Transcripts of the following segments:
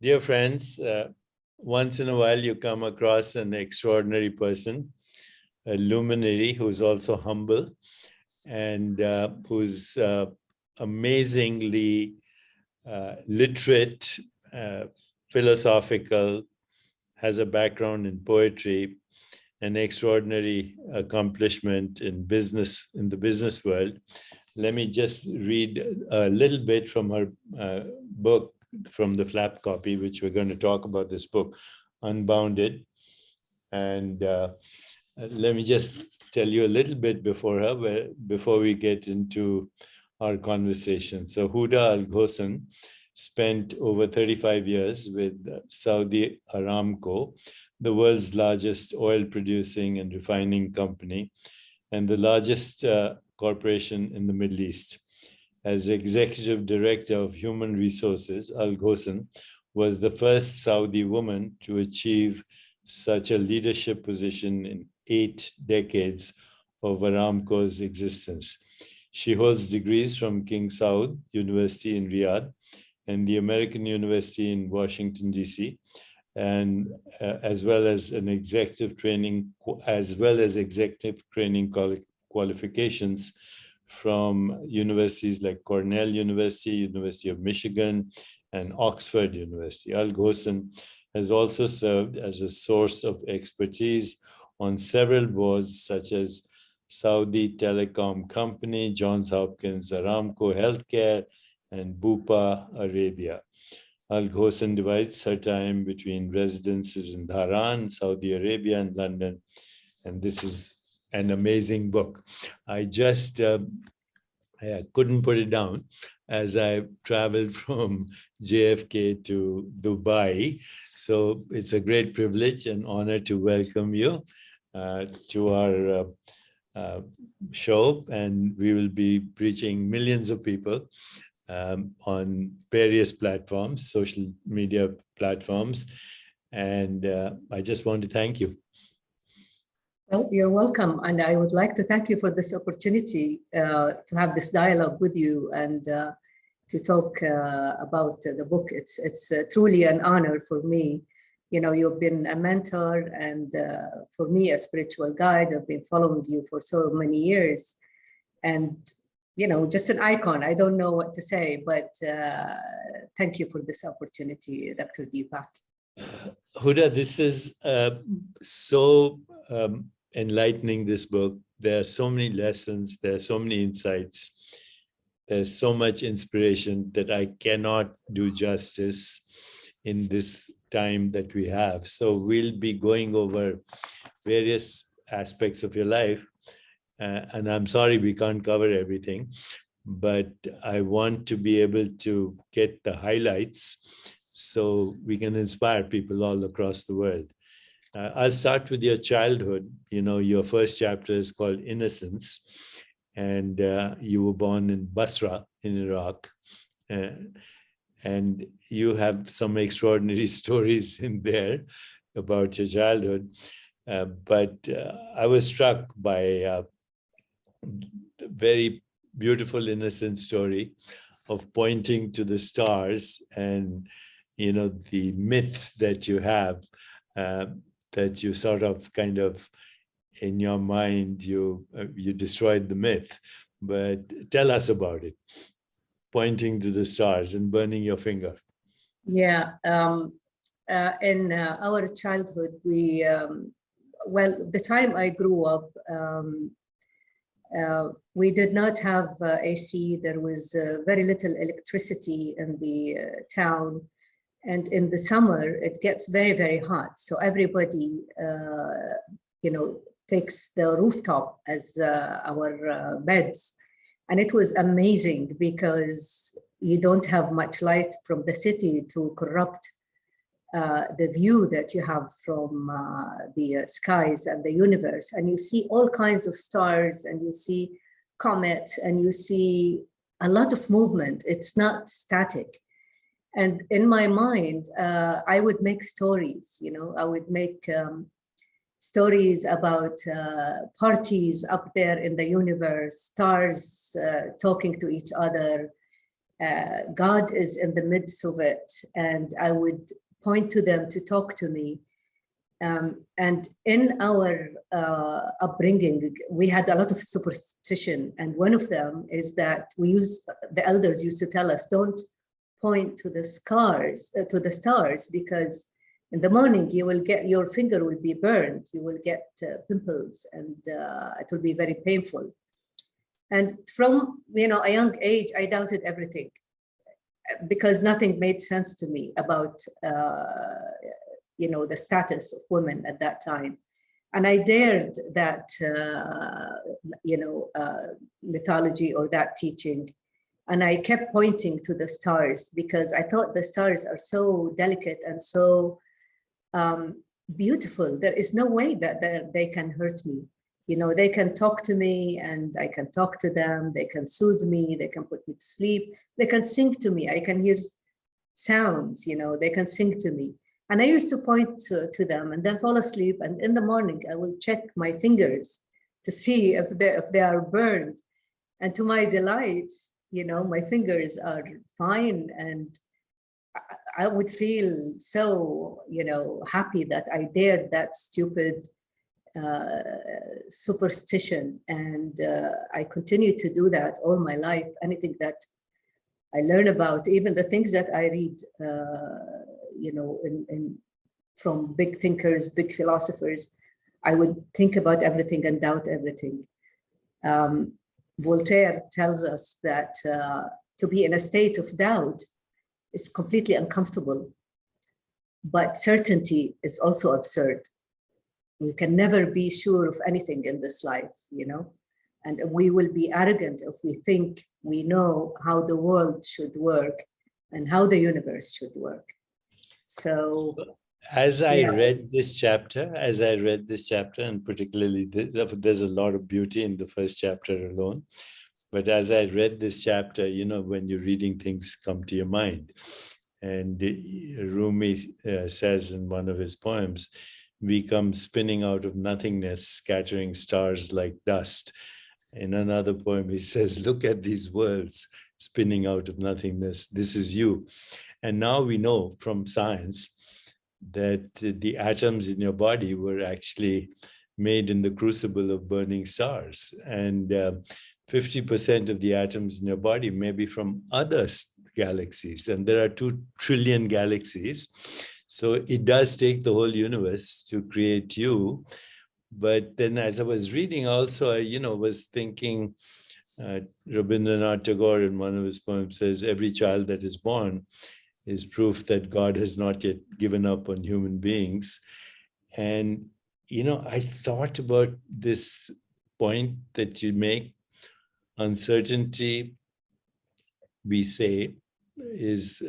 Dear friends, once in a while you come across an extraordinary person, a luminary who's also humble and who's amazingly literate, philosophical, has a background in poetry, an extraordinary accomplishment in business, in the business world. Let me just read a little bit from her book, from the flap copy, which we're going to talk about this book, Unbounded. And let me just tell you a little bit before we get into our conversation. So Huda Al-Ghoson spent over 35 years with Saudi Aramco, the world's largest oil producing and refining company, and the largest corporation in the Middle East. As executive director of human resources, Al-Ghoson was the first Saudi woman to achieve such a leadership position in 8 decades of Aramco's existence. She holds degrees from King Saud University in Riyadh and the American University in Washington, D.C., and as well as executive training qualifications from universities like Cornell University, University of Michigan, and Oxford University. Al-Ghoson has also served as a source of expertise on several boards such as Saudi Telecom Company, Johns Hopkins, Aramco Healthcare, and Bupa Arabia. Al-Ghoson divides her time between residences in Dhahran, Saudi Arabia, and London. And this is an amazing book. I just couldn't put it down as I traveled from JFK to Dubai. So it's a great privilege and honor to welcome you to our show. And we will be reaching millions of people on various platforms, social media platforms. And I just want to thank you. Well, you're welcome. And I would like to thank you for this opportunity to have this dialogue with you and to talk about the book. It's truly an honor for me. You know, you've been a mentor and for me, a spiritual guide. I've been following you for so many years. And, you know, just an icon. I don't know what to say, but thank you for this opportunity, Dr. Deepak. Huda, this is so enlightening, this book. There are so many lessons, there are so many insights, there's so much inspiration that I cannot do justice in this time that we have. So we'll be going over various aspects of your life. And I'm sorry we can't cover everything, but I want to be able to get the highlights so we can inspire people all across the world. I'll start with your childhood. You know, your first chapter is called Innocence, and you were born in Basra in Iraq. And you have some extraordinary stories in there about your childhood. But I was struck by a very beautiful, innocent story of pointing to the stars and, you know, the myth that you have, that you sort of kind of in your mind, you destroyed the myth. But tell us about it, pointing to the stars and burning your finger. Yeah, in our childhood, we, well, the time I grew up, we did not have AC. There was very little electricity in the town. And in the summer, it gets very, very hot. So everybody, you know, takes the rooftop as our beds. And it was amazing because you don't have much light from the city to corrupt the view that you have from the skies and the universe. And you see all kinds of stars, and you see comets, and you see a lot of movement. It's not static. And in my mind, I would make stories, you know, I would make stories about parties up there in the universe, stars talking to each other, God is in the midst of it, and I would point to them to talk to me. And in our upbringing, we had a lot of superstition, and one of them is that the elders used to tell us, don't point to the stars, because in the morning your finger will be burned, you will get pimples, and it will be very painful. And from a young age, I doubted everything, because nothing made sense to me about the status of women at that time. And I dared that mythology or that teaching. And I kept pointing to the stars, because I thought the stars are so delicate and so beautiful. There is no way that they can hurt me. They can talk to me and I can talk to them. They can soothe me. They can put me to sleep. They can sing to me. I can hear sounds, they can sing to me. And I used to point to them and then fall asleep. And in the morning, I will check my fingers to see if they are burned. And to my delight, my fingers are fine. And I would feel so, happy that I dared that stupid superstition. And I continue to do that all my life. Anything that I learn about, even the things that I read, from big thinkers, big philosophers, I would think about everything and doubt everything. Voltaire tells us that to be in a state of doubt is completely uncomfortable, but certainty is also absurd. We can never be sure of anything in this life, and we will be arrogant if we think we know how the world should work and how the universe should work. So as I read this chapter, and particularly there's a lot of beauty in the first chapter alone, but as I read this chapter, when you're reading, things come to your mind. And Rumi says in one of his poems, we come spinning out of nothingness, scattering stars like dust. In another poem, he says, look at these worlds spinning out of nothingness. This is you. And now we know from science that the atoms in your body were actually made in the crucible of burning stars. And 50% of the atoms in your body may be from other galaxies. And there are 2 trillion galaxies. So it does take the whole universe to create you. But then as I was reading also, I was thinking, Rabindranath Tagore in one of his poems says, every child that is born is proof that God has not yet given up on human beings. And, I thought about this point that you make. Uncertainty, we say, is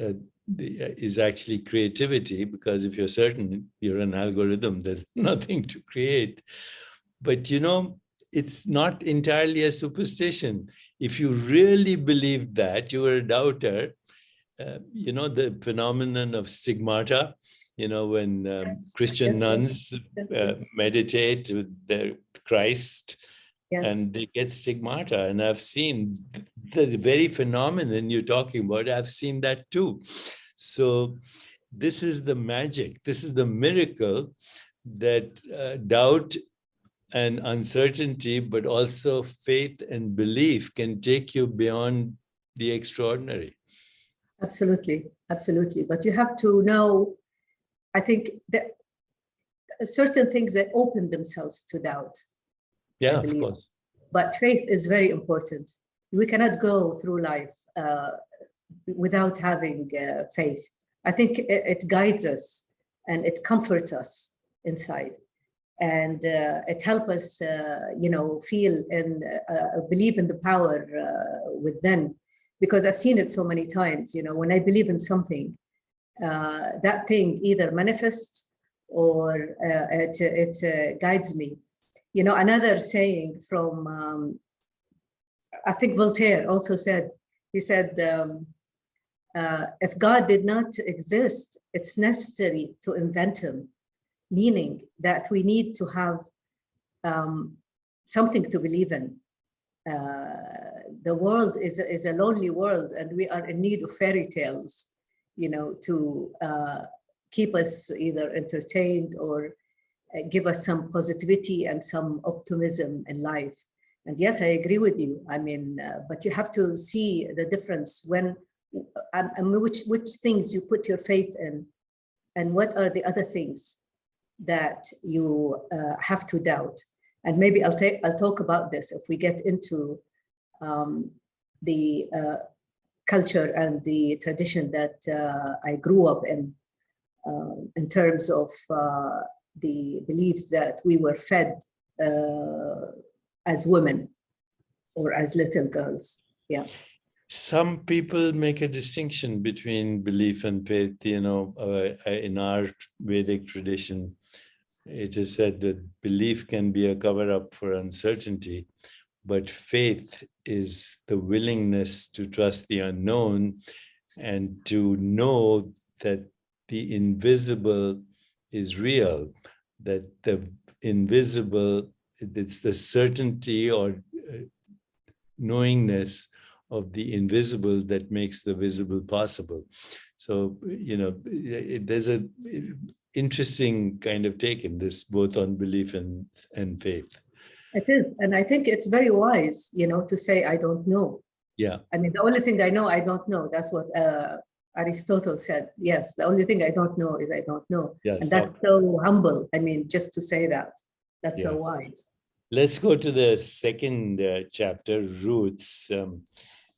actually creativity, because if you're certain, you're an algorithm, there's nothing to create. But, it's not entirely a superstition. If you really believed that, you were a doubter. The phenomenon of stigmata, when Christian nuns meditate with their Christ, and they get stigmata. And I've seen the very phenomenon you're talking about. I've seen that too. So this is the magic. This is the miracle that doubt and uncertainty, but also faith and belief can take you beyond the extraordinary. Absolutely, absolutely. But you have to know, I think, that certain things that open themselves to doubt. Yeah, of course. But faith is very important. We cannot go through life without having faith. I think it guides us and it comforts us inside. And it helps us, feel and believe in the power within. Because I've seen it so many times, when I believe in something, that thing either manifests or it guides me. Another saying from, I think Voltaire also said, he said, if God did not exist, it's necessary to invent him, meaning that we need to have something to believe in. the world is a lonely world, and we are in need of fairy tales, to keep us either entertained or give us some positivity and some optimism in life. And yes, I agree with you. I mean, but you have to see the difference when, which things you put your faith in, and what are the other things that you have to doubt. And maybe I'll talk about this if we get into the culture and the tradition that I grew up in terms of the beliefs that we were fed as women or as little girls. Yeah. Some people make a distinction between belief and faith. In our Vedic tradition, it is said that belief can be a cover-up for uncertainty, but faith is the willingness to trust the unknown and to know that the invisible is real, that the invisible, it's the certainty or knowingness of the invisible that makes the visible possible. So, there's an interesting kind of take in this, both on belief and faith. It is. And I think it's very wise, to say, I don't know. Yeah. I mean, the only thing I know, I don't know. That's what Aristotle said. Yes, the only thing I don't know is I don't know. Yes. And that's so humble. I mean, just to say that, that's so wise. Let's go to the second chapter, Roots.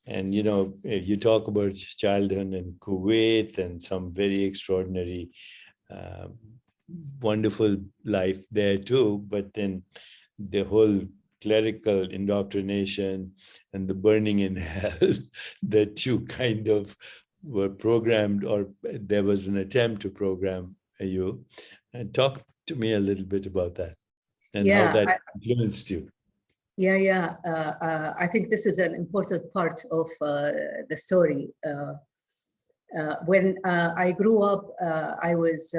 And, you talk about childhood in Kuwait and some very extraordinary, wonderful life there too. But then the whole clerical indoctrination and the burning in hell that you kind of were programmed, or there was an attempt to program you. And talk to me a little bit about that and how that influenced you. Yeah. I think this is an important part of the story. When I grew up, I was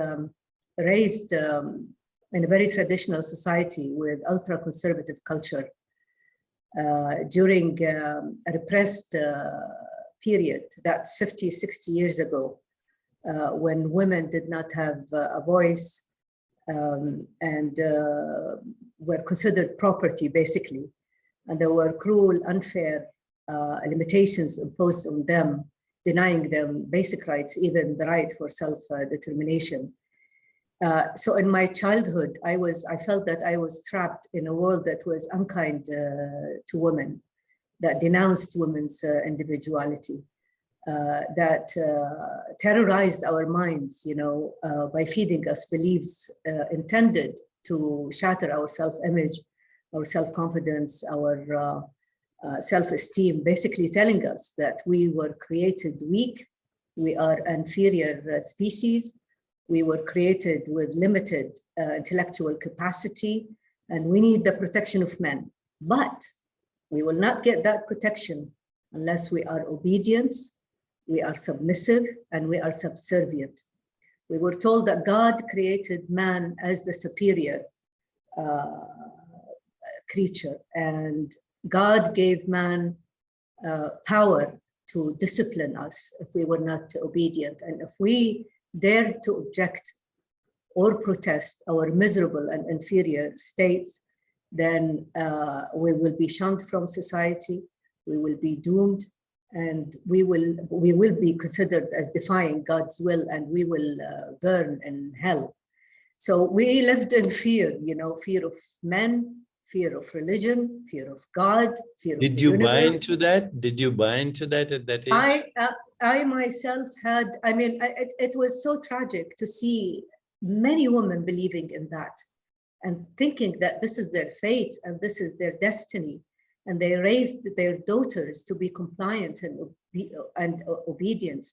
raised in a very traditional society with ultra-conservative culture during a repressed period, that's 50, 60 years ago, when women did not have a voice and were considered property, basically. And there were cruel, unfair limitations imposed on them, denying them basic rights, even the right for self-determination. So in my childhood, I felt that I was trapped in a world that was unkind to women, that denounced women's individuality, that terrorized our minds, by feeding us beliefs intended to shatter our self-image, our self-confidence, our self-esteem, basically telling us that we were created weak, we are inferior species, we were created with limited intellectual capacity, and we need the protection of men. But we will not get that protection unless we are obedient, we are submissive, and we are subservient. We were told that God created man as the superior creature, and God gave man power to discipline us if we were not obedient. And if we dared to object or protest our miserable and inferior states, then we will be shunned from society, we will be doomed, and we will be considered as defying God's will, and we will burn in hell. So we lived in fear, fear of men, fear of religion, fear of God, fear of the universe. Did you buy into that? Did you buy into that at that age? I myself had, it was so tragic to see many women believing in that and thinking that this is their fate and this is their destiny. And they raised their daughters to be compliant and obedient.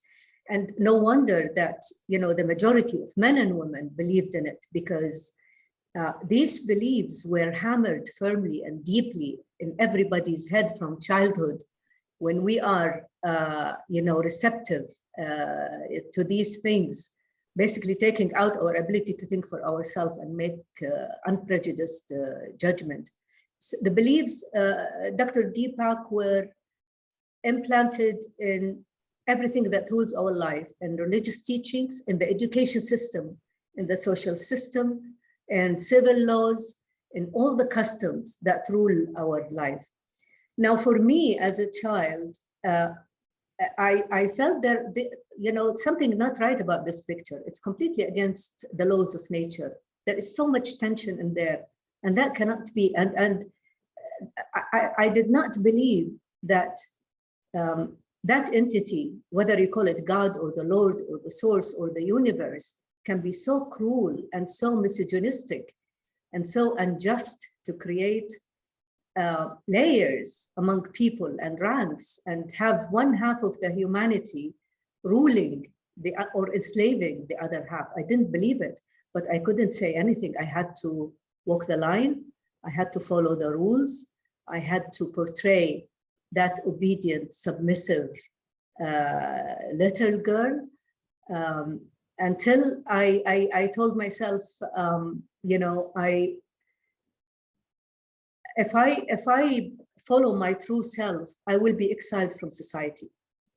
And no wonder that, the majority of men and women believed in it, because these beliefs were hammered firmly and deeply in everybody's head from childhood. When we are, receptive to these things, basically taking out our ability to think for ourselves and make unprejudiced judgment, the beliefs, Dr. Deepak, were implanted in everything that rules our life, in religious teachings, in the education system, in the social system, and civil laws, in all the customs that rule our life. Now, for me as a child, I felt there, something not right about this picture. It's completely against the laws of nature. There is so much tension in there, and that cannot be. And I did not believe that that entity, whether you call it God or the Lord or the source or the universe, can be so cruel and so misogynistic and so unjust to create layers among people and ranks, and have one half of the humanity ruling or enslaving the other half. I didn't believe it, but I couldn't say anything. I had to walk the line. I had to follow the rules. I had to portray that obedient, submissive little girl, until I told myself, if I follow my true self, I will be exiled from society.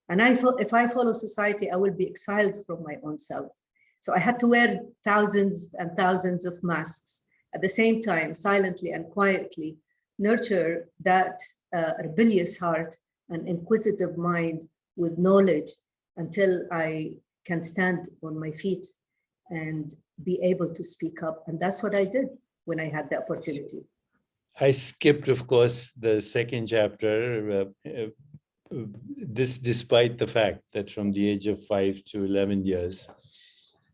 And if I follow society, I will be exiled from my own self. So I had to wear thousands and thousands of masks. At the same time, silently and quietly, nurture that rebellious heart and inquisitive mind with knowledge until I can stand on my feet and be able to speak up. And that's what I did when I had the opportunity. I skipped, of course, the second chapter. This despite the fact that from the age of 5 to 11 years,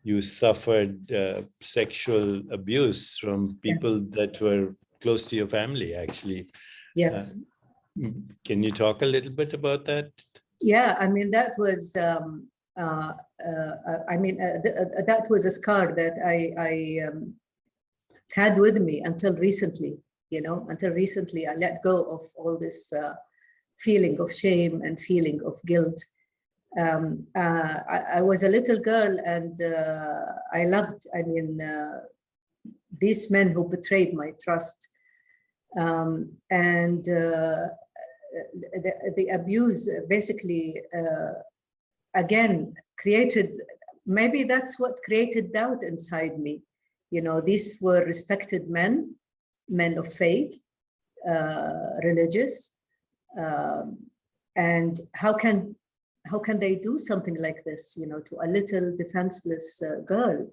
you suffered sexual abuse from people that were close to your family, actually. Yes. Can you talk a little bit about that? Yeah, I mean, that was, that was a scar that I had with me until recently. Until recently, I let go of all this feeling of shame and feeling of guilt. I was a little girl, and I loved, these men who betrayed my trust. And the abuse basically, again, created, maybe that's what created doubt inside me. These were respected men of faith, religious, and how can they do something like this, to a little defenseless girl?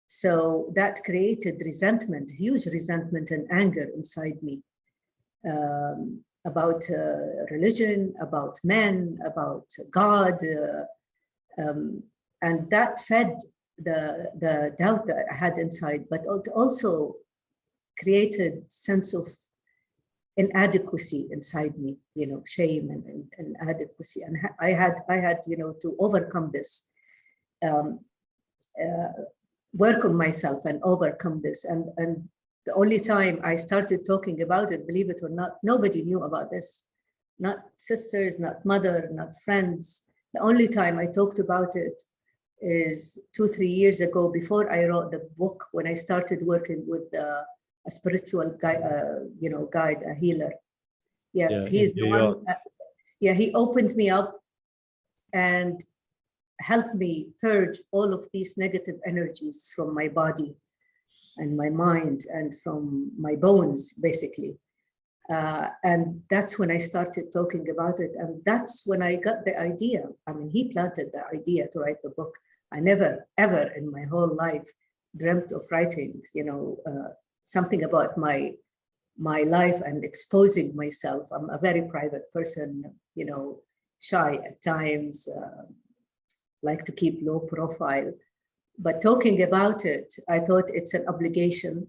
So that created resentment, huge resentment and anger inside me, about religion, about men, about God, and that fed the doubt that I had inside, but also created sense of inadequacy inside me, shame and inadequacy. And I had to overcome this, work on myself and overcome this. And the only time I started talking about it, believe it or not, nobody knew about this. Not sisters, not mother, not friends. The only time I talked about it is 2-3 years ago, before I wrote the book, when I started working with a spiritual guide, guide, a healer. Yes, yeah, he's the one. He opened me up and helped me purge all of these negative energies from my body and my mind and from my bones, basically. And that's when I started talking about it. And that's when I got the idea. He planted the idea to write the book. I never, ever in my whole life dreamt of writing, something about my life and exposing myself. I'm a very private person, shy at times, like to keep low profile. But talking about it, I thought it's an obligation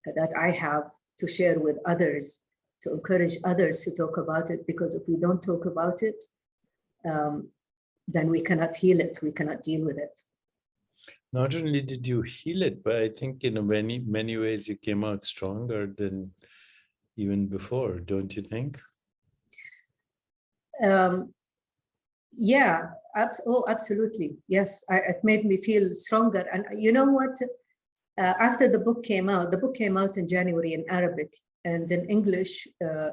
that I have to share with others, to encourage others to talk about it, because if we don't talk about it, then we cannot heal it, we cannot deal with it. Not only did you heal it, but I think in many ways you came out stronger than even before, don't you think? Yeah, absolutely. Yes, it made me feel stronger. And you know what? After the book came out in January in Arabic. And in English,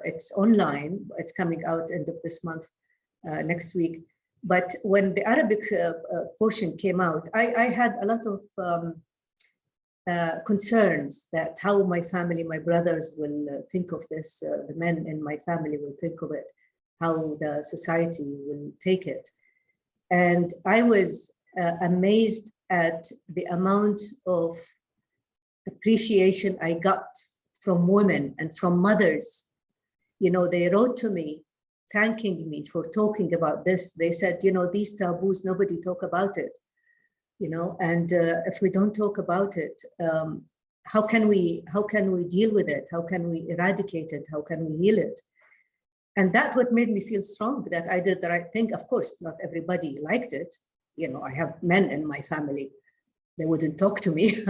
it's online. It's coming out end of this month, next week. But when the Arabic portion came out, I had a lot of concerns that how my family, my brothers will think of this, the men in my family will think of it, how the society will take it. And I was amazed at the amount of appreciation I got from women and from mothers. You know, they wrote to me, thanking me for talking about this. They said, you know, these taboos, nobody talk about it, you know, and if we don't talk about it, how can we deal with it? How can we eradicate it? How can we heal it? And that's what made me feel strong, that I did the right thing. Of course, not everybody liked it. You know, I have men in my family. They wouldn't talk to me,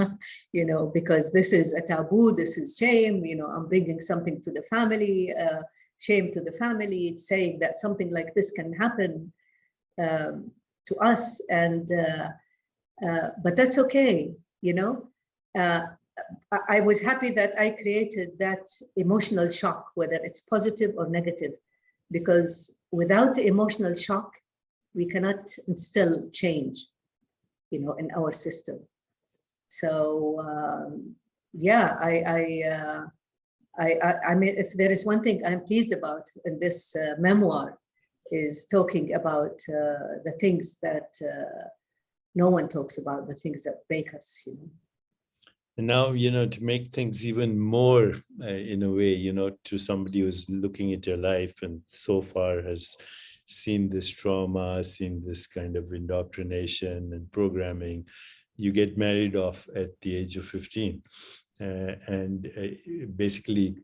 you know, because this is a taboo, this is shame, you know, I'm bringing something to the family, shame to the family, saying that something like this can happen to us. And, but that's okay, you know. I was happy that I created that emotional shock, whether it's positive or negative, because without the emotional shock, we cannot instill change, you know, in our system. So yeah, I mean, if there is one thing I'm pleased about in this memoir, is talking about the things that no one talks about, the things that break us, you know. And now, you know, to make things even more, in a way, you know, to somebody who's looking at your life and so far has seen this trauma, seen this kind of indoctrination and programming, you get married off at the age of 15. And basically,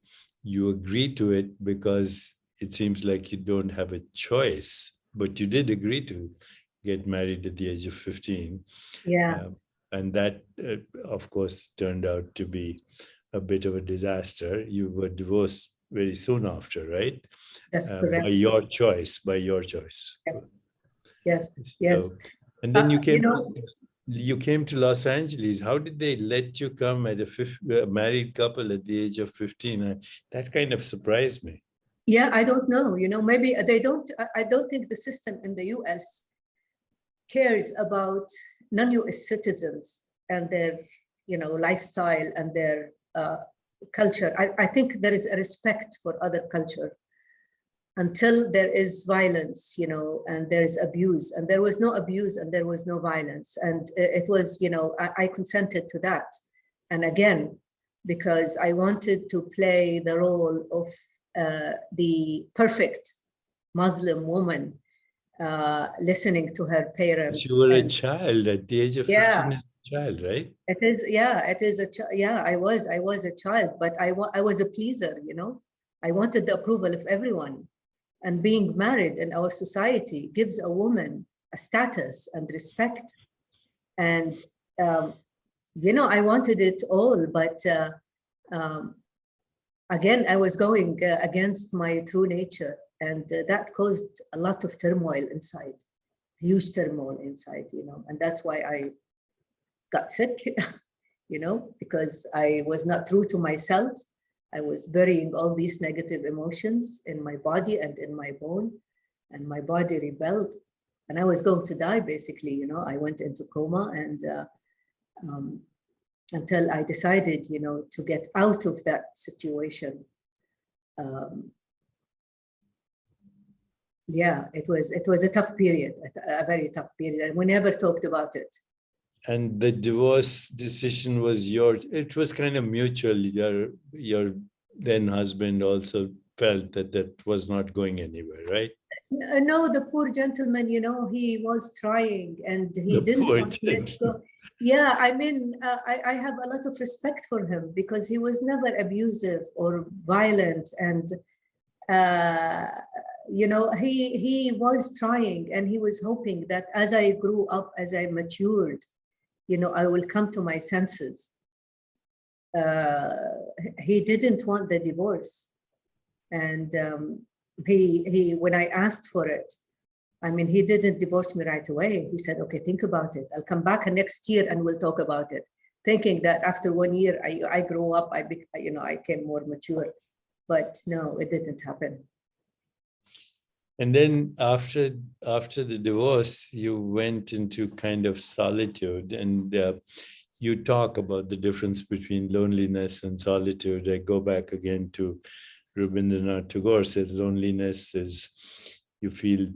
you agree to it because it seems like you don't have a choice, but you did agree to get married at the age of 15. Yeah. And that, of course, turned out to be a bit of a disaster. You were divorced very soon after, right? That's correct. By your choice, by your choice. Yes, yes. So, and then you came to Los Angeles. How did they let you come at a married couple at the age of 15? That kind of surprised me. Yeah, I don't know. You know, maybe they don't. I don't think the system in the U.S. cares about non-U.S. citizens and their, you know, lifestyle and their culture. I think there is a respect for other culture until there is violence, you know, and there is abuse. And there was no abuse and there was no violence. And it was, you know, I consented to that. And again, because I wanted to play the role of the perfect Muslim woman, listening to her parents. You were a child at the age of 15 as a child, right? It is, yeah, it is I was a child, but I was a pleaser, you know. I wanted the approval of everyone. And being married in our society gives a woman a status and respect. And, you know, I wanted it all, but again, I was going against my true nature. And that caused a lot of turmoil inside, huge turmoil inside, you know, and that's why I got sick, you know, because I was not true to myself. I was burying all these negative emotions in my body and in my bone, and my body rebelled. And I was going to die, basically, you know. I went into coma, and until I decided, you know, to get out of that situation. Yeah, it was a tough period, a very tough period, and we never talked about it. And the divorce decision was it was kind of mutual. Your then husband also felt that was not going anywhere, right? No, the poor gentleman, you know, he was trying and he didn't want to let go. Yeah, I mean, I have a lot of respect for him because he was never abusive or violent. And, you know, he was trying, and he was hoping that as I grew up, as I matured, you know, I will come to my senses. He didn't want the divorce. And he when I asked for it, I mean, he didn't divorce me right away. He said, okay, think about it. I'll come back next year and we'll talk about it. thinking that after 1 year, I grew up, I came more mature, but no, it didn't happen. And then after the divorce, you went into kind of solitude, and you talk about the difference between loneliness and solitude. I go back again to Rabindranath Tagore says loneliness is you feel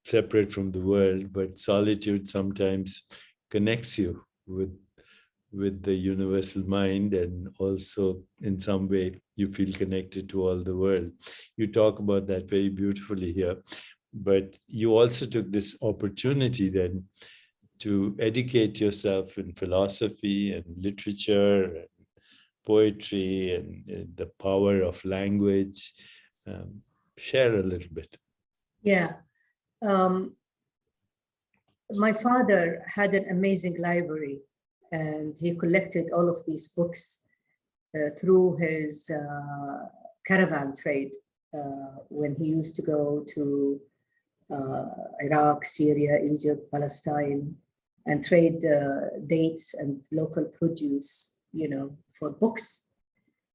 separate from the world, but solitude sometimes connects you with the universal mind, and also in some way you feel connected to all the world. You talk about that very beautifully here, but you also took this opportunity then to educate yourself in philosophy and literature and poetry and the power of language. Share a little bit. Yeah. My father had an amazing library, and he collected all of these books through his caravan trade when he used to go to Iraq, Syria, Egypt, Palestine, and trade dates and local produce, for books.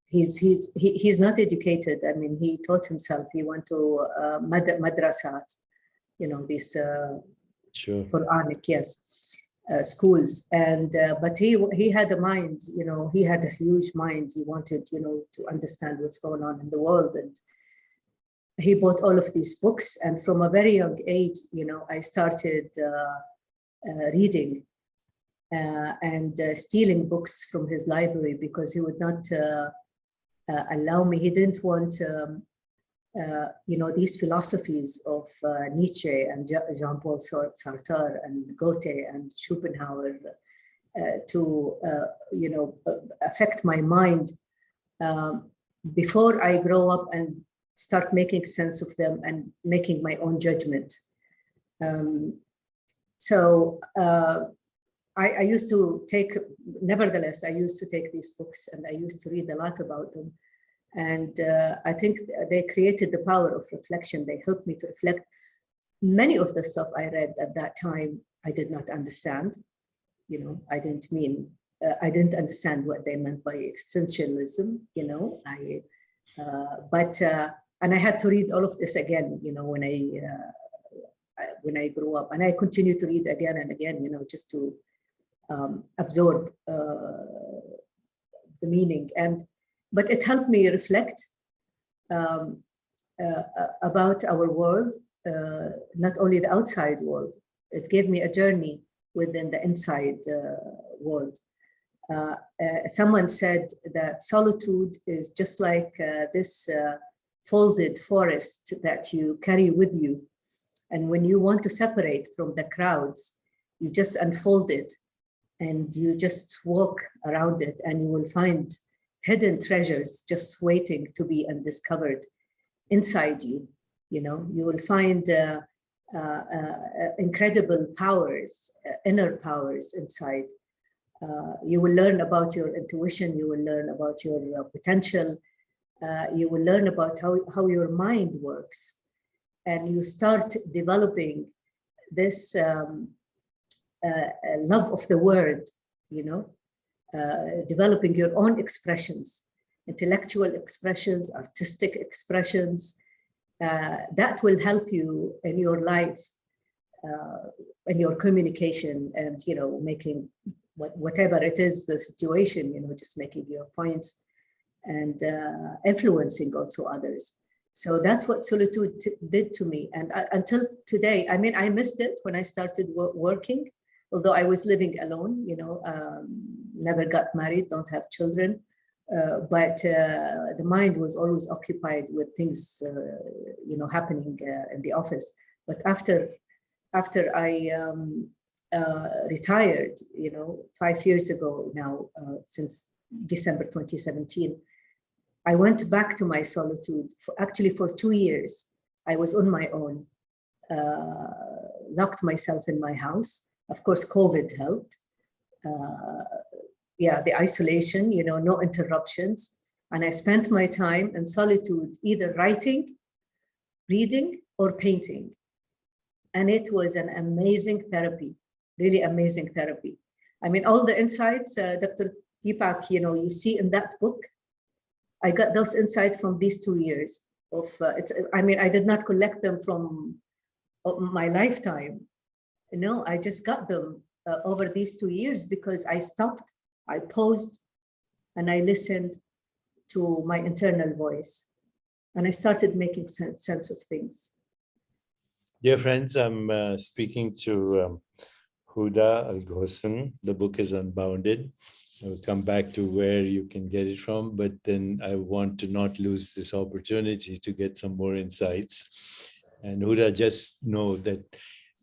He's not educated. I mean, he taught himself. He went to madrasat, these Quranic, yes, schools. And but he had a mind. He had a huge mind. He wanted, to understand what's going on in the world, and he bought all of these books. And from a very young age, I started reading and stealing books from his library, because he would not allow me. He didn't want, these philosophies of Nietzsche and Jean-Paul Sartre and Goethe and Schopenhauer to, affect my mind before I grow up and start making sense of them and making my own judgment. So I used to take, nevertheless, I used to take these books and I used to read a lot about them. And I think they created the power of reflection. They helped me to reflect. Many of the stuff I read at that time, I did not understand. I didn't understand what they meant by existentialism, and I had to read all of this again, when I grew up, and I continued to read again and again, just to absorb the meaning. But it helped me reflect about our world, not only the outside world. It gave me a journey within the inside world. Someone said that solitude is just like this folded forest that you carry with you. And when you want to separate from the crowds, you just unfold it and you just walk around it, and you will find hidden treasures just waiting to be undiscovered inside you. You will find incredible powers, inner powers inside. You will learn about your intuition. You will learn about your potential. You will learn about how your mind works. And you start developing this love of the word, developing your own expressions, intellectual expressions, artistic expressions, that will help you in your life, in your communication, and, making whatever it is, the situation, just making your points and influencing also others. So that's what solitude did to me. And until today, I mean, I missed it when I started working, although I was living alone, never got married, don't have children. But the mind was always occupied with things, happening in the office. But after I retired, 5 years ago now, since December 2017, I went back to my solitude. For 2 years, I was on my own, locked myself in my house. Of course, COVID helped. The isolation, no interruptions. And I spent my time in solitude, either writing, reading, or painting. And it was an amazing therapy, really amazing therapy. I mean, all the insights, Dr. Deepak, you see in that book, I got those insights from these 2 years of, I mean, I did not collect them from my lifetime. I just got them over these 2 years because I stopped, I paused, and I listened to my internal voice. And I started making sense of things. Dear friends, I'm speaking to Huda Al-Ghoson. The book is Unbounded. I'll come back to where you can get it from, but then I want to not lose this opportunity to get some more insights. And Huda, just know that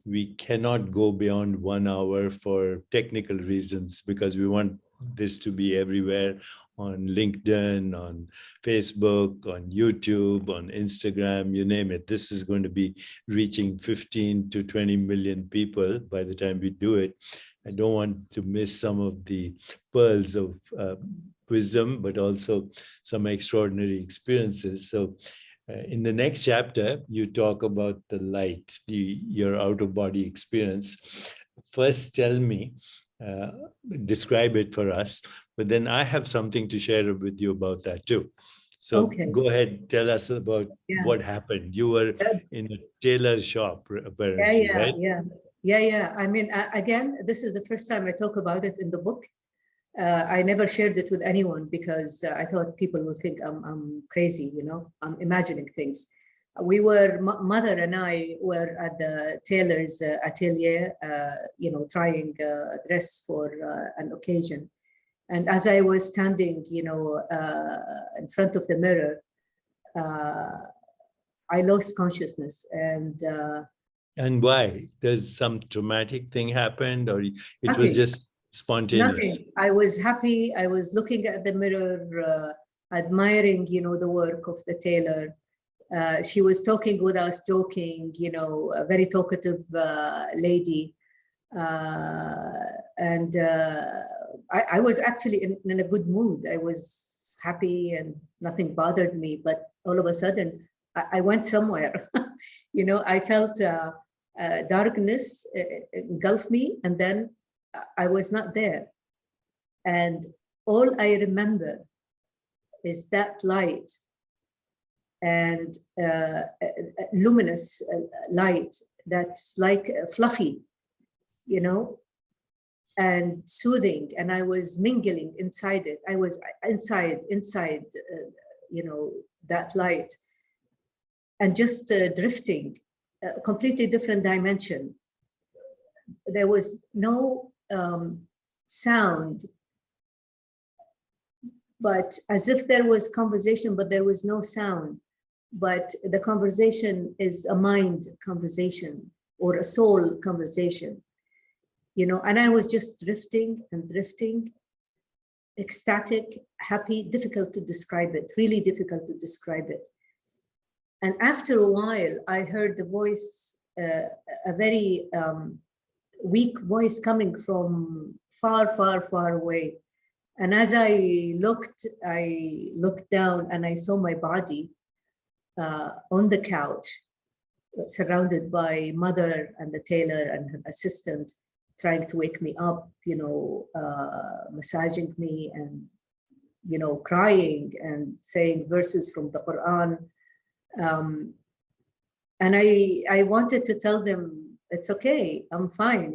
we cannot go beyond 1 hour for technical reasons, because we want this to be everywhere, on LinkedIn, on Facebook, on YouTube, on Instagram, you name it. This is going to be reaching 15 to 20 million people by the time we do it. I don't want to miss some of the pearls of wisdom, but also some extraordinary experiences. So in the next chapter, you talk about the light, your out-of-body experience. First, tell me, describe it for us, but then I have something to share with you about that too. So Go ahead, tell us about what happened. You were in a tailor shop, apparently, right? Yeah. I mean, again, this is the first time I talk about it in the book. I never shared it with anyone because I thought people would think I'm crazy, I'm imagining things. Mother and I were at the tailor's atelier, trying a dress for an occasion. And as I was standing, in front of the mirror, I lost consciousness. And why? There's some traumatic thing happened, or it was just spontaneous? Nothing. I was happy. I was looking at the mirror, admiring, the work of the tailor. She was talking with us, joking, a very talkative lady. I was actually in a good mood. I was happy and nothing bothered me. But all of a sudden, I went somewhere. I felt darkness engulf me, and then I was not there. And all I remember is that light, and luminous light that's like fluffy, and soothing. And I was mingling inside it. I was inside, that light, and just drifting, a completely different dimension. There was no sound, but as if there was conversation, but there was no sound. But the conversation is a mind conversation or a soul conversation, and I was just drifting and drifting, ecstatic, happy, difficult to describe it, really difficult to describe it. And after a while, I heard the voice, a very weak voice coming from far, far, far away. And as I looked down and I saw my body on the couch, surrounded by mother and the tailor and her assistant, trying to wake me up, massaging me and, crying and saying verses from the Quran. And I wanted to tell them, it's okay, I'm fine,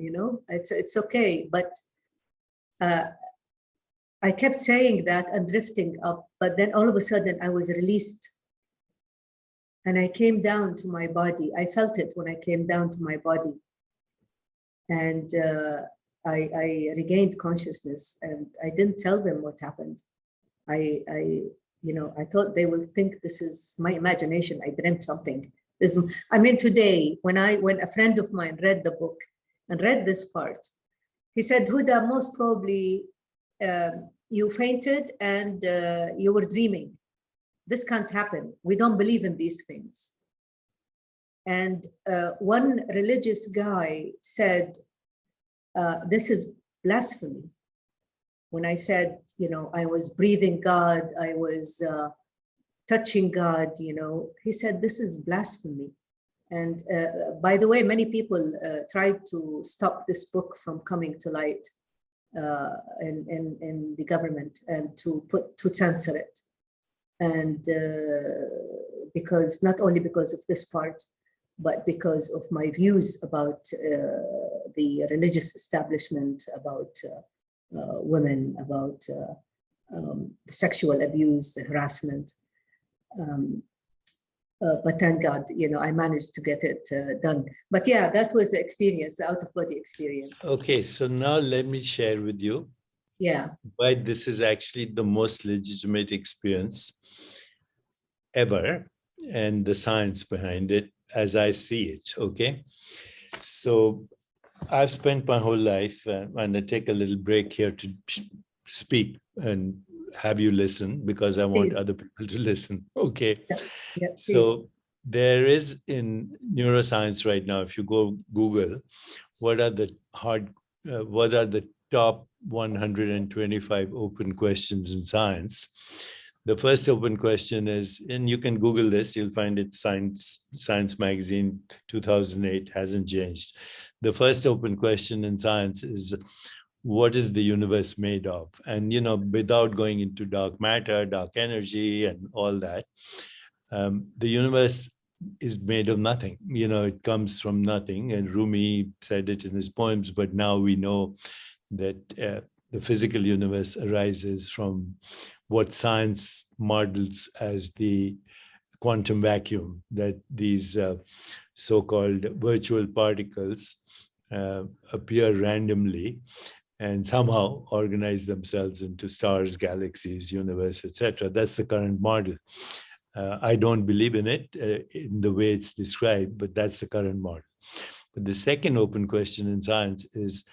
it's okay. But I kept saying that and drifting up, but then all of a sudden I was released. And I came down to my body. I felt it when I came down to my body. And I regained consciousness, and I didn't tell them what happened. I thought they will think this is my imagination. I dreamt something. Today, when a friend of mine read the book and read this part, he said, Huda, most probably you fainted and you were dreaming. This can't happen. We don't believe in these things. And one religious guy said, this is blasphemy. When I said, I was breathing God, I was touching God, he said, this is blasphemy. And by the way, many people tried to stop this book from coming to light. in the government, and to censor it. And because not only because of this part, but because of my views about the religious establishment, about women, about the sexual abuse, the harassment. But thank God, I managed to get it done. But yeah, that was the experience, the out-of-body experience. Okay, so now let me share with you why this is actually the most legitimate experience ever, and the science behind it as I see it, okay? So I've spent my whole life, and I take a little break here to speak and have you listen, because I want other people to listen, okay? Yeah, so there is in neuroscience right now, if you go Google, what are the top 125 open questions in science? The first open question is, and you can Google this, you'll find it, Science Magazine 2008, hasn't changed. The first open question in science is, what is the universe made of? And, without going into dark matter, dark energy, and all that, the universe is made of nothing. It comes from nothing. And Rumi said it in his poems, but now we know that the physical universe arises from what science models as the quantum vacuum, that these so-called virtual particles appear randomly and somehow organize themselves into stars, galaxies, universe, etc. That's the current model. I don't believe in it in the way it's described, but that's the current model. But the second open question in science is,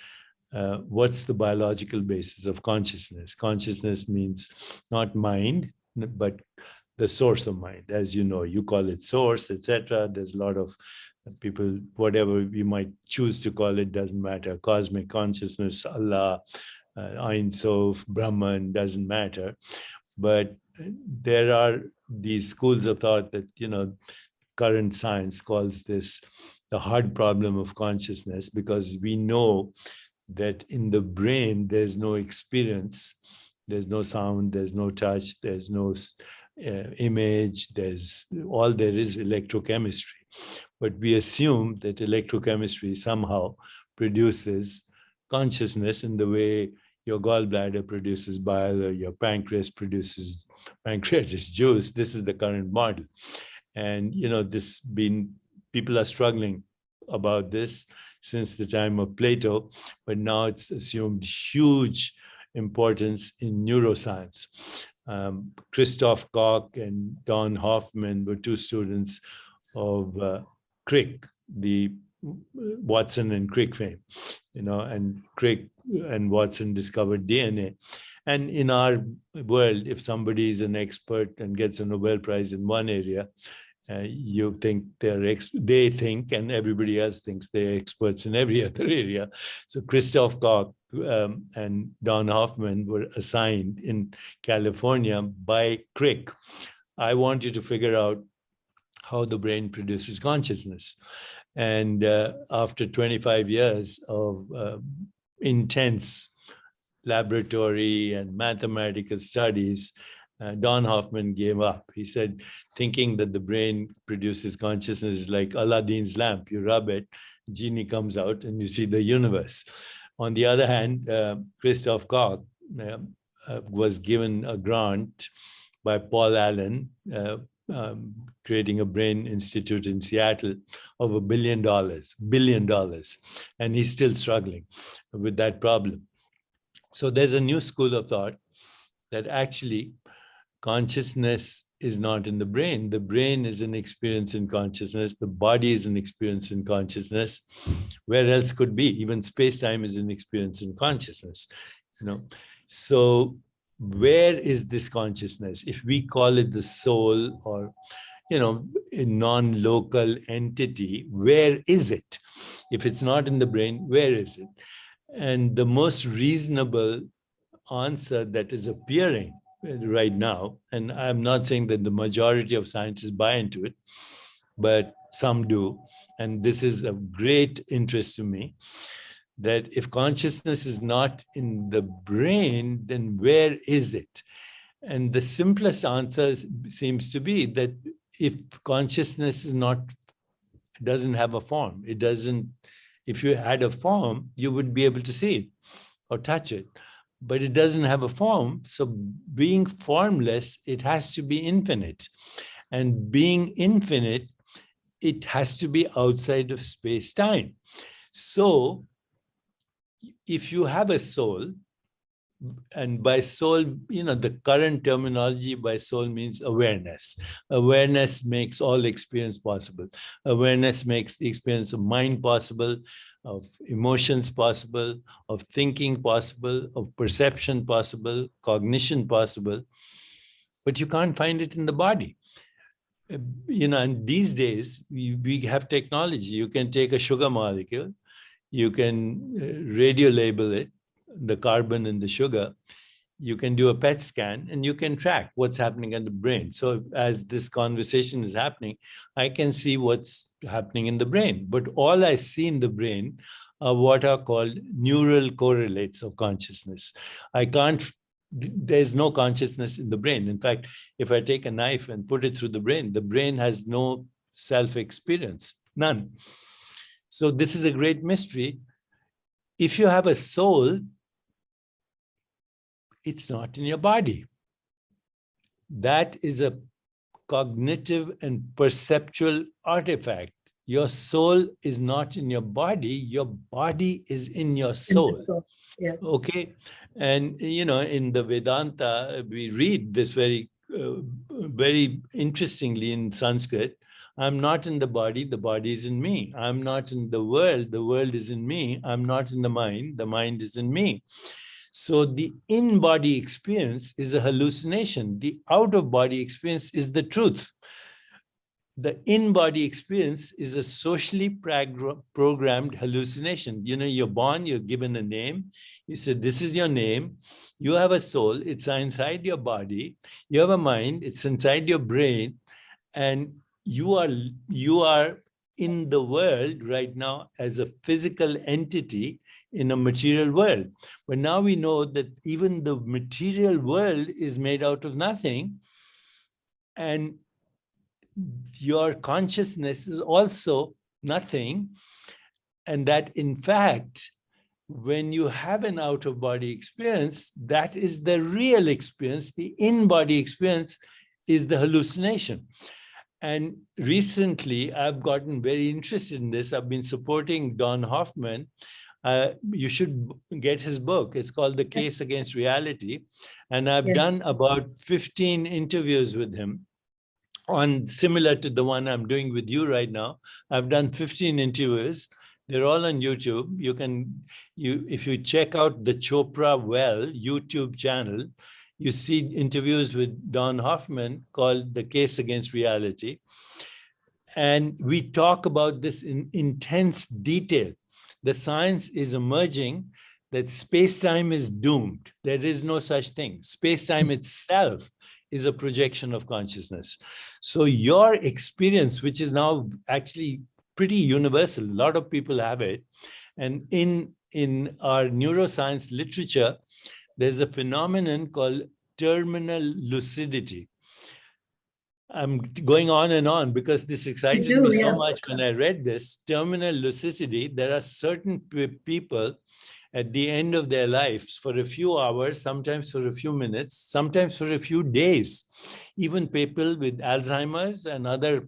what's the biological basis of consciousness? Consciousness means not mind, but the source of mind. As you know, you call it source, etc. There's a lot of people, whatever you might choose to call it, doesn't matter. Cosmic consciousness, Allah, Ein Sof, Brahman, doesn't matter. But there are these schools of thought that, current science calls this the hard problem of consciousness, because we know that in the brain, there's no experience, there's no sound, there's no touch, there's no image, all there is electrochemistry. But we assume that electrochemistry somehow produces consciousness in the way your gallbladder produces bile, or your pancreas produces pancreatic juice. This is the current model. And, people are struggling about this since the time of Plato, but now it's assumed huge importance in neuroscience. Christoph Koch and Don Hoffman were two students of Crick, the Watson and Crick fame, and Crick and Watson discovered DNA. And in our world, if somebody is an expert and gets a Nobel Prize in one area, you think they think, and everybody else thinks they're experts in every other area. So Christoph Koch and Don Hoffman were assigned in California by Crick. I want you to figure out how the brain produces consciousness. And after 25 years of intense laboratory and mathematical studies, Don Hoffman gave up. He said, thinking that the brain produces consciousness is like Aladdin's lamp. You rub it, genie comes out, and you see the universe. On the other hand, Christoph Koch was given a grant by Paul Allen, creating a brain institute in Seattle, of $1 billion, and he's still struggling with that problem. So there's a new school of thought that actually consciousness is not in the brain. The brain is an experience in consciousness. The body is an experience in consciousness. Where else could be? Even space-time is an experience in consciousness. So where is this consciousness? If we call it the soul, or a non-local entity, where is it? If it's not in the brain, where is it? And the most reasonable answer that is appearing right now, and I'm not saying that the majority of scientists buy into it, but some do, and this is of great interest to me, that if consciousness is not in the brain, then where is it? And the simplest answer seems to be that if consciousness is not, doesn't have a form, it doesn't, if you had a form, you would be able to see it or touch it, but it doesn't have a form. So being formless, it has to be infinite. And being infinite, it has to be outside of space-time. So if you have a soul, and by soul, the current terminology by soul means awareness. Awareness makes all experience possible. Awareness makes the experience of mind possible, of emotions possible, of thinking possible, of perception possible, cognition possible, but you can't find it in the body. And these days we have technology. You can take a sugar molecule, you can radio label it, the carbon in the sugar, you can do a PET scan, and you can track what's happening in the brain. So as this conversation is happening, I can see what's happening in the brain. But all I see in the brain are what are called neural correlates of consciousness. There's no consciousness in the brain. In fact, if I take a knife and put it through the brain has no self-experience, none. So this is a great mystery. If you have a soul, it's not in your body. That is a cognitive and perceptual artifact. Your soul is not in your body is in your soul. Yeah. Okay. And, in the Vedanta, we read this very interestingly in Sanskrit. I'm not in the body is in me. I'm not in the world is in me. I'm not in the mind is in me. So the in-body experience is a hallucination. The out-of-body experience is the truth. The in-body experience is a socially programmed hallucination. You're born, you're given a name. You said, this is your name. You have a soul, it's inside your body. You have a mind, it's inside your brain. And you are in the world right now as a physical entity in a material world. But now we know that even the material world is made out of nothing. And your consciousness is also nothing. And that, in fact, when you have an out-of-body experience, that is the real experience. The in-body experience is the hallucination. And recently, I've gotten very interested in this. I've been supporting Don Hoffman. You should get his book. It's called The Case Against Reality. And I've done about 15 interviews with him on similar to the one I'm doing with you right now. I've done 15 interviews. They're all on YouTube. If you check out the Chopra YouTube channel, you see interviews with Don Hoffman called The Case Against Reality. And we talk about this in intense detail. The science is emerging that space-time is doomed. There is no such thing. Space-time itself is a projection of consciousness. So your experience, which is now actually pretty universal, a lot of people have it. And in our neuroscience literature, there's a phenomenon called terminal lucidity. I'm going on and on because this excited me so much when I read this. Terminal lucidity, there are certain people at the end of their lives for a few hours, sometimes for a few minutes, sometimes for a few days. Even people with Alzheimer's and other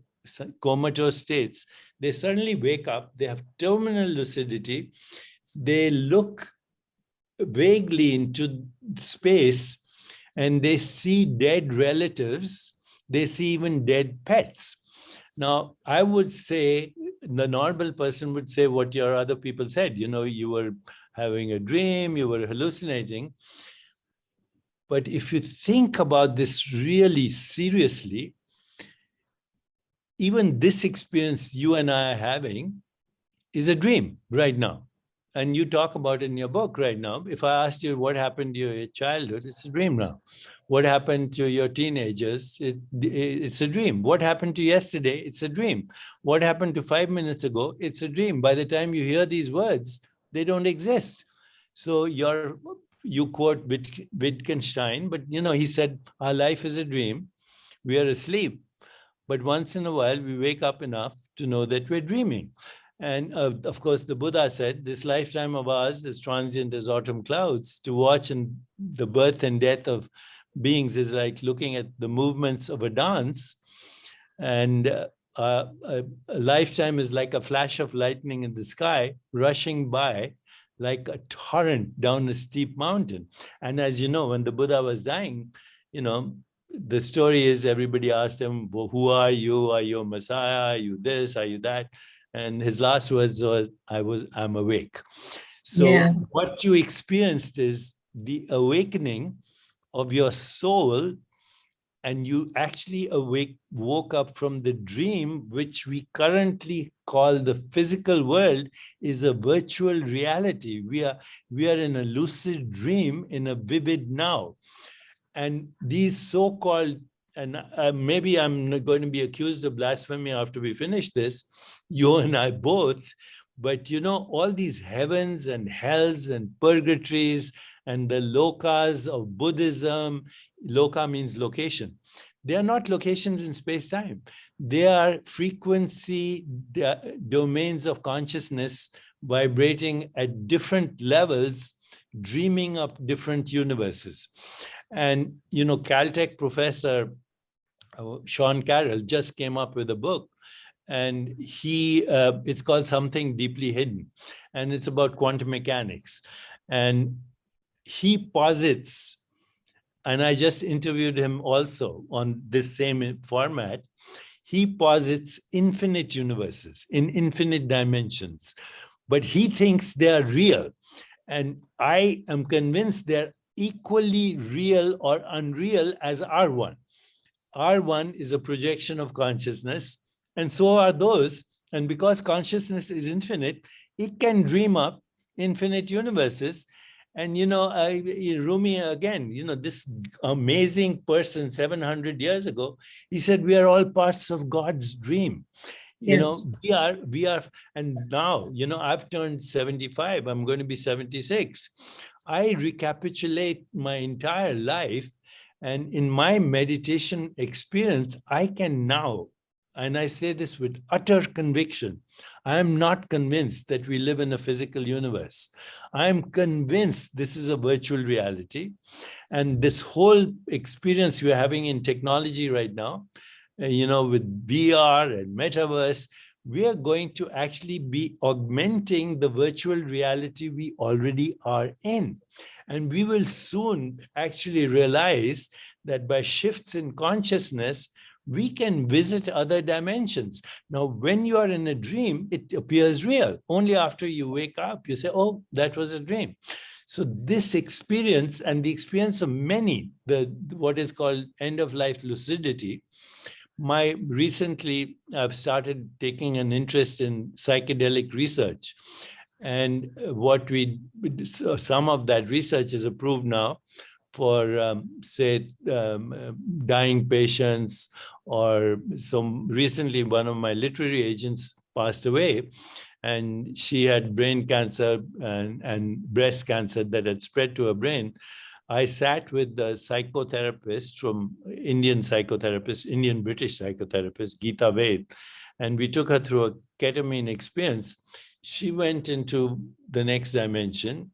comatose states, they suddenly wake up, they have terminal lucidity, they look vaguely into space and they see dead relatives, they see even dead pets. Now, I would say, the normal person would say what your other people said, you were having a dream, you were hallucinating. But if you think about this really seriously, even this experience you and I are having is a dream right now. And you talk about it in your book right now. If I asked you what happened to your childhood, it's a dream now. What happened to your teenagers, it's a dream. What happened to yesterday, it's a dream. What happened to 5 minutes ago, it's a dream. By the time you hear these words, they don't exist. So you quote Wittgenstein, but he said, our life is a dream. We are asleep. But once in a while, we wake up enough to know that we're dreaming. And of course, the Buddha said, this lifetime of ours is transient as autumn clouds. To watch the birth and death of beings is like looking at the movements of a dance. And a lifetime is like a flash of lightning in the sky, rushing by like a torrent down a steep mountain. And as you know, when the Buddha was dying, the story is everybody asked him, well, who are you? Are you a Messiah? Are you this? Are you that? And his last words were, I'm awake. So what you experienced is the awakening of your soul, and you actually woke up from the dream, which we currently call the physical world, is a virtual reality. We are in a lucid dream in a vivid now. And these so-called, and maybe I'm going to be accused of blasphemy after we finish this, you and I both, but all these heavens and hells and purgatories and the lokas of Buddhism, loka means location. They are not locations in space-time. They are frequency domains of consciousness vibrating at different levels, dreaming up different universes. And, Caltech professor Sean Carroll just came up with a book, and it's called Something Deeply Hidden, and it's about quantum mechanics. And he posits, and I just interviewed him also on this same format, he posits infinite universes in infinite dimensions, but he thinks they are real. And I am convinced they're equally real or unreal as R1. R1 is a projection of consciousness, and so are those. And because consciousness is infinite, it can dream up infinite universes. And, Rumi, again, this amazing person 700 years ago, he said, we are all parts of God's dream. Yes. We are, and now, I've turned 75, I'm going to be 76. I recapitulate my entire life, and in my meditation experience, I can now, and I say this with utter conviction, I am not convinced that we live in a physical universe. I am convinced this is a virtual reality. And this whole experience we're having in technology right now, with VR and metaverse, we are going to actually be augmenting the virtual reality we already are in. And we will soon actually realize that by shifts in consciousness, we can visit other dimensions. Now, when you are in a dream, it appears real. Only after you wake up, you say, oh, that was a dream. So this experience and the experience of many, what is called end-of-life lucidity, recently I've started taking an interest in psychedelic research. And some of that research is approved now for, dying patients, or recently one of my literary agents passed away, and she had brain cancer and breast cancer that had spread to her brain. I sat with the psychotherapist Indian British psychotherapist, Geeta Ved, and we took her through a ketamine experience. She went into the next dimension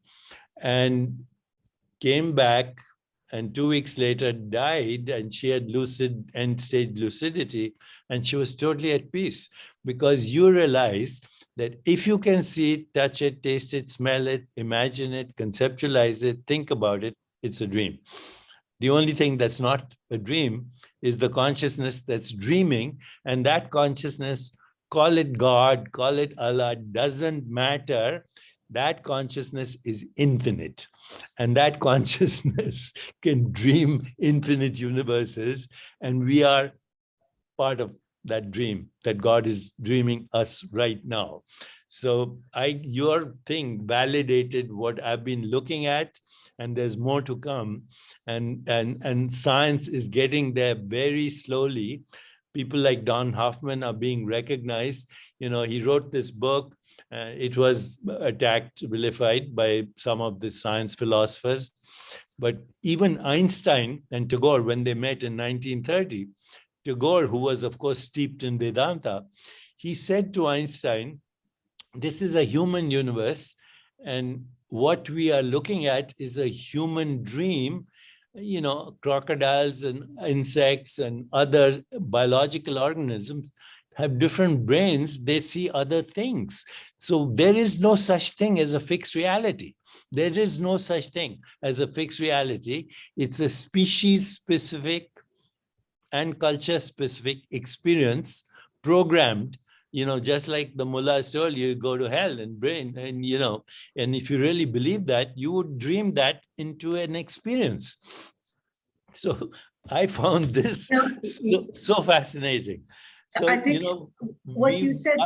and came back, and 2 weeks later died, and she had end-stage lucidity, and she was totally at peace, because you realize that if you can see it, touch it, taste it, smell it, imagine it, conceptualize it, think about it, it's a dream. The only thing that's not a dream is the consciousness that's dreaming, and that consciousness, call it God, call it Allah, doesn't matter. That consciousness is infinite, and that consciousness can dream infinite universes, and we are part of that dream that God is dreaming us right now. So your thing validated what I've been looking at, and there's more to come, and science is getting there very slowly. people like Don Hoffman are being recognized. He wrote this book. It was attacked, vilified by some of the science philosophers. But even Einstein and Tagore, when they met in 1930, Tagore, who was, of course, steeped in Vedanta, he said to Einstein, this is a human universe, and what we are looking at is a human dream. Crocodiles and insects and other biological organisms have different brains. They see other things. So there is no such thing as a fixed reality. There is no such thing as a fixed reality. It's a species-specific and culture-specific experience programmed, just like the mullahs told you, go to hell and brain, and and if you really believe that, you would dream that into an experience. So I found this so fascinating. So, I think what you said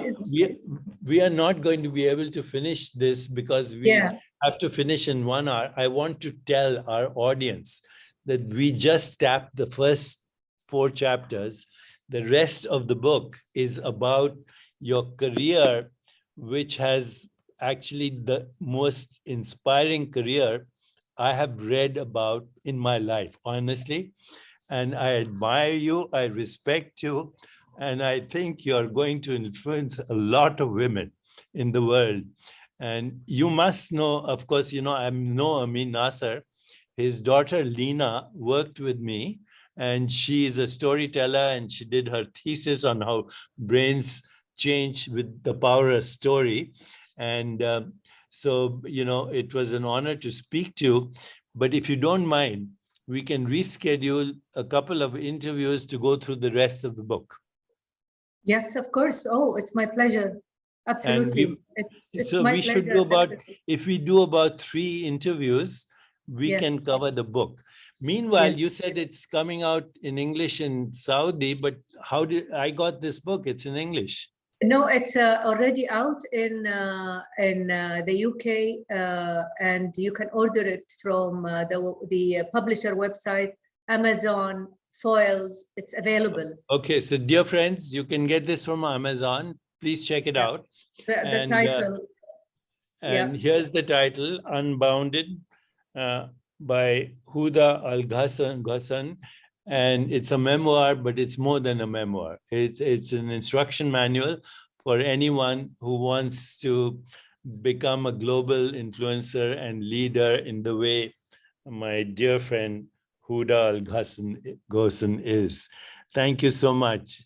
we are not going to be able to finish this because we have to finish in 1 hour. I want to tell our audience that we just tapped the first 4 chapters. The rest of the book is about your career, which has actually the most inspiring career I have read about in my life, honestly. And I admire you, I respect you, and I think you're going to influence a lot of women in the world. And you must know, of course, I know Amin Nasser. His daughter, Lena, worked with me, and she is a storyteller, and she did her thesis on how brains change with the power of story. And so, it was an honor to speak to you. But if you don't mind, we can reschedule a couple of interviews to go through the rest of the book. Yes, of course. Oh, it's my pleasure. Absolutely. So we should do about, if we do about 3 interviews, we can cover the book. Meanwhile, you said it's coming out in English in Saudi, but how did I got this book? It's in English. No, it's already out in the UK, and you can order it from the publisher website, Amazon, Foils. It's available. Okay, so dear friends, you can get this from Amazon. Please check it out. The title. And here's the title, Unbounded, by Huda Al-Ghoson. And it's a memoir, but it's more than a memoir. It's an instruction manual for anyone who wants to become a global influencer and leader in the way my dear friend Huda Al-Ghoson is. Thank you so much.